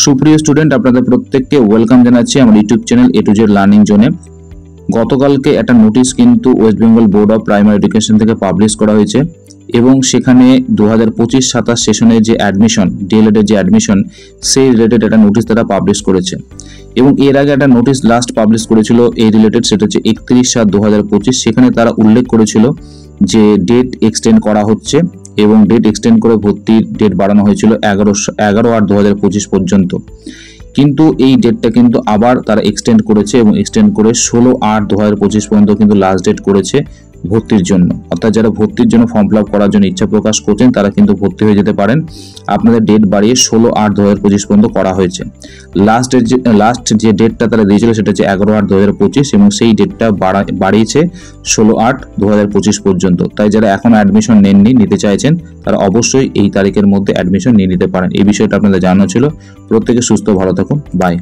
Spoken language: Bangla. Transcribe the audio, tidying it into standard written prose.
সুপ্রিয় স্টুডেন্ট, আপনাদের প্রত্যেককে ওয়েলকাম জানাচ্ছি আমার YouTube channel A to Z learning জোনে। গতকালকে একটা নোটিশ কিন্তু West Bengal board of primary education থেকে পাবলিশ করা হয়েছে এবং সেখানে 2025-27 সেশনে যে অ্যাডমিশন, ডিএলএড এর যে অ্যাডমিশন, সেই রিলেটেড একটা নোটিশ তারা পাবলিশ করেছে। এবং এর আগে একটা নোটিশ লাস্ট পাবলিশ করেছিল এই রিলেটেড, সেটা হচ্ছে 31/7/2025। সেখানে তারা উল্লেখ করেছিল যে ডেট এক্সটেন্ড করা হচ্ছে এবং ডেট এক্সটেন্ড করে ভর্তির ডেট বাড়ানো হয়েছিল 11/8/2025 পর্যন্ত। কিন্তু এই ডেটটা কিন্তু আবার তারা এক্সটেন্ড করেছে এবং এক্সটেন্ড করে 16/8/2025 পর্যন্ত কিন্তু লাস্ট ডেট করেছে ভর্তির জন্য। অর্থাৎ যারা ভর্তির জন্য ফর্ম ফিল আপ করার জন্য ইচ্ছা প্রকাশ করছেন তারা কিন্তু ভর্তি হয়ে যেতে পারেন। আপনাদের ডেট বাড়িয়ে 16/8/2025 পর্যন্ত করা হয়েছে। লাস্ট যে ডেটটা তারা দিয়েছিল সেটা হচ্ছে 11/8/2025 এবং সেই ডেটটা বাড়িয়েছে 16/8/2025 পর্যন্ত। তাই যারা এখন অ্যাডমিশন নিতে চাইছেন তারা অবশ্যই এই তারিখের মধ্যে অ্যাডমিশন নিয়ে নিতে পারেন। এই বিষয়টা আপনাদের জানানো ছিল। প্রত্যেকে সুস্থ ভালো থাকুন। বাই।